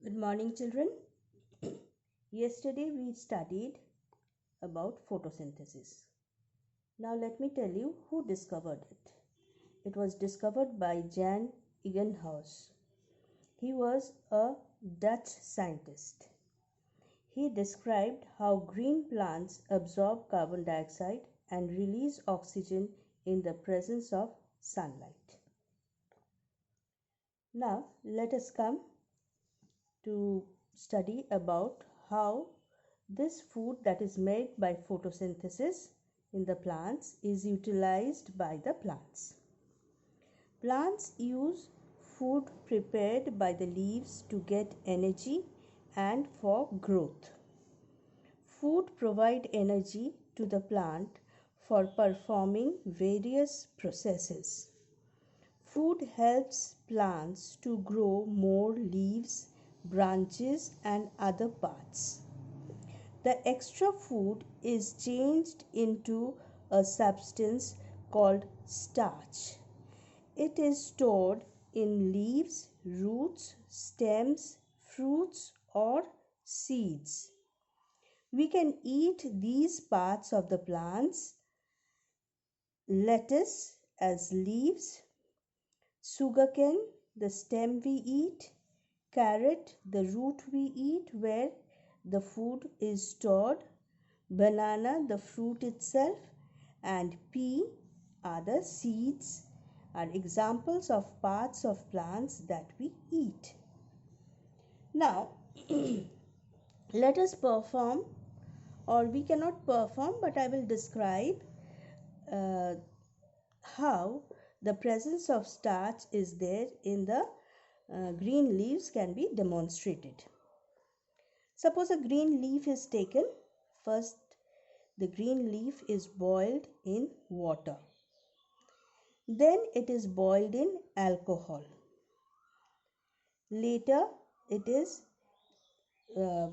Good morning, children. Yesterday we studied about photosynthesis. Now let me tell you who discovered it. It was discovered by Jan Egenhaus. He was a Dutch scientist. He described how green plants absorb carbon dioxide and release oxygen in the presence of sunlight. Now let us come to study about how this food that is made by photosynthesis in the plants is utilized by the plants. Plants use food prepared by the leaves to get energy and for growth. Food provide energy to the plant for performing various processes. Food helps plants to grow more leaves, branches and other parts. The extra food is changed into a substance called starch. It is stored in leaves, roots, stems, fruits or seeds. We can eat these parts of the plants: lettuce as leaves, sugarcane, the stem we eat, carrot, the root we eat where the food is stored, banana, the fruit itself, and pea are the seeds, are examples of parts of plants that we eat. Now, let us perform, or we cannot perform, but I will describe uh, how the presence of starch is there in the green leaves can be demonstrated. Suppose a green leaf is taken. First, the green leaf is boiled in water. Then it is boiled in alcohol. Later, it is uh,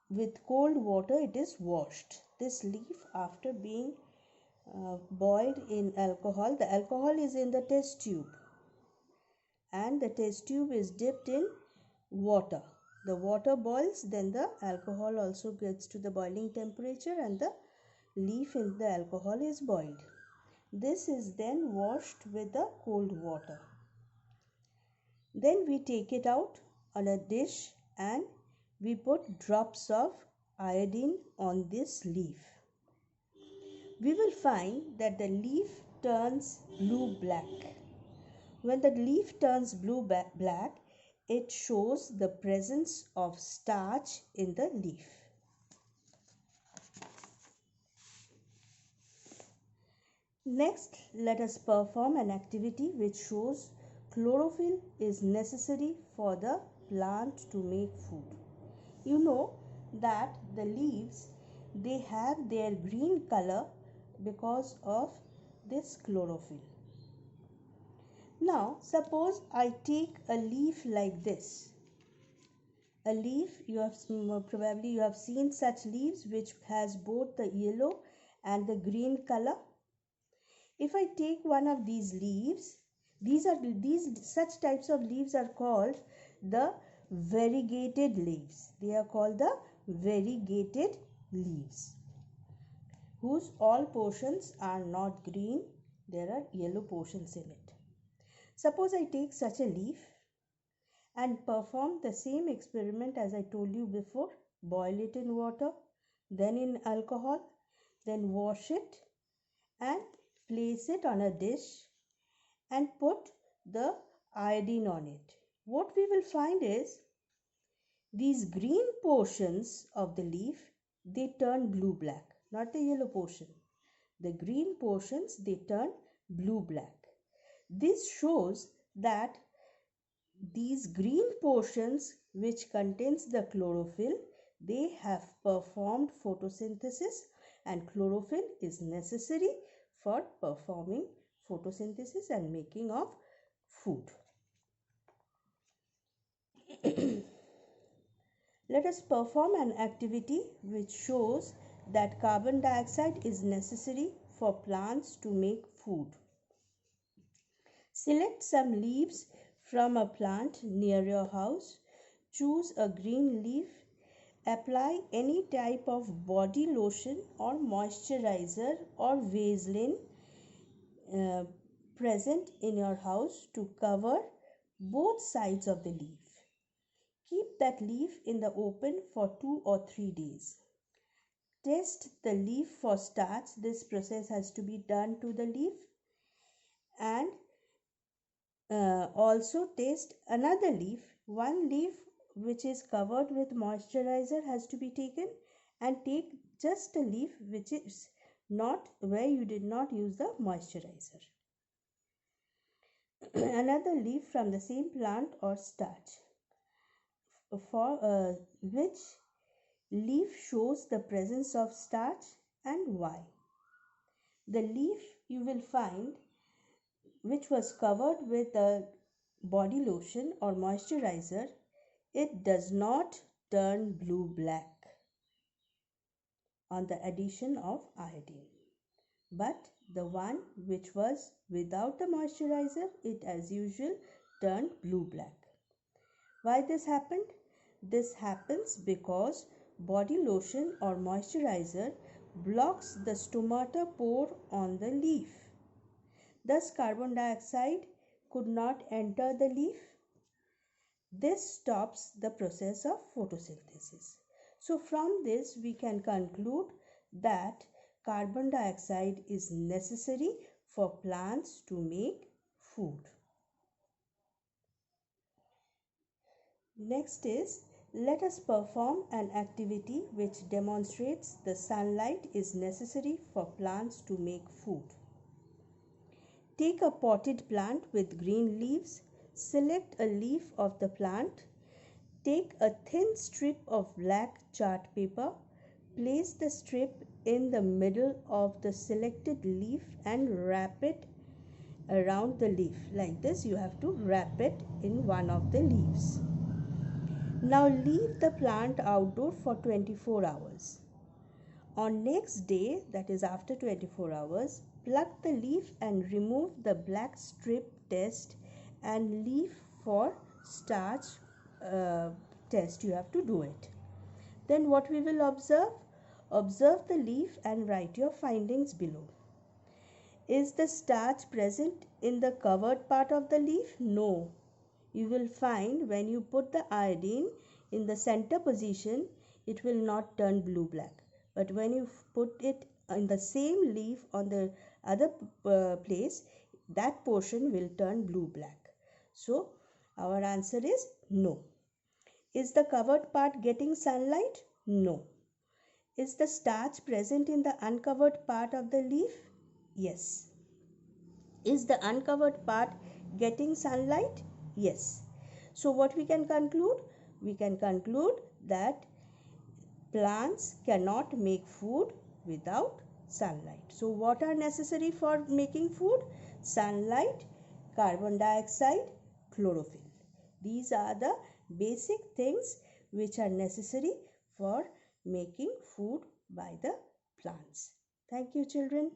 with cold water it is washed. This leaf, after being boiled in alcohol, the alcohol is in the test tube and the test tube is dipped in water. The water boils, then the alcohol also gets to the boiling temperature and the leaf in the alcohol is boiled. This is then washed with the cold water. Then we take it out on a dish and we put drops of iodine on this leaf. We will find that the leaf turns blue black. When the leaf turns blue black, it shows the presence of starch in the leaf. Next, let us perform an activity which shows chlorophyll is necessary for the plant to make food. You know that the leaves, they have their green color because of this chlorophyll. Now, suppose I take a leaf like this. A leaf, probably you have seen such leaves which has both the yellow and the green color. If I take one of these leaves, these such types of leaves are called the variegated leaves. They are called the variegated leaves, whose all portions are not green. There are yellow portions in it. Suppose I take such a leaf and perform the same experiment as I told you before. Boil it in water, then in alcohol, then wash it and place it on a dish and put the iodine on it. What we will find is these green portions of the leaf, they turn blue black, not the yellow portion. The green portions, they turn blue black. This shows that these green portions which contains the chlorophyll, they have performed photosynthesis and chlorophyll is necessary for performing photosynthesis and making of food. Let us perform an activity which shows that carbon dioxide is necessary for plants to make food. Select some leaves from a plant near your house. choose a green leaf, apply any type of body lotion or moisturizer or Vaseline uh, present in your house to cover both sides of the leaf. Keep that leaf in the open for 2 or 3 days. Test the leaf for starch. This process has to be done to the leaf. And also test another leaf. One leaf which is covered with moisturizer has to be taken, and take just a leaf which is not where you did not use the moisturizer. Another leaf from the same plant or starch, for which leaf shows the presence of starch and why. The leaf you will find which was covered with a body lotion or moisturizer, it does not turn blue black on the addition of iodine. But the one which was without the moisturizer, it as usual turned blue black. Why this happened? This happens because body lotion or moisturizer blocks the stomata pore on the leaf. Thus carbon dioxide could not enter the leaf. This stops the process of photosynthesis. So from this we can conclude that carbon dioxide is necessary for plants to make food. Next is, let us perform an activity which demonstrates the sunlight is necessary for plants to make food. Take a potted plant with green leaves. Select a leaf of the plant. Take a thin strip of black chart paper. Place the strip in the middle of the selected leaf and wrap it around the leaf. Like this, you have to wrap it in one of the leaves. Now leave the plant outdoor for 24 hours. On next day, that is after 24 hours, pluck the leaf and remove the black strip test and leave for starch test. You have to do it. Then what we will observe? Observe the leaf and write your findings below. Is the starch present in the covered part of the leaf? No. You will find when you put the iodine in the center position, it will not turn blue black. But when you put it in the same leaf on the other place, that portion will turn blue black. So our answer is no. Is the covered part getting sunlight? No. Is the starch present in the uncovered part of the leaf? Yes. Is the uncovered part getting sunlight? Yes. So what we can conclude? We can conclude that plants cannot make food without sunlight. So what are necessary for making food? Sunlight, carbon dioxide, chlorophyll. These are the basic things which are necessary for making food by the plants. Thank you, children.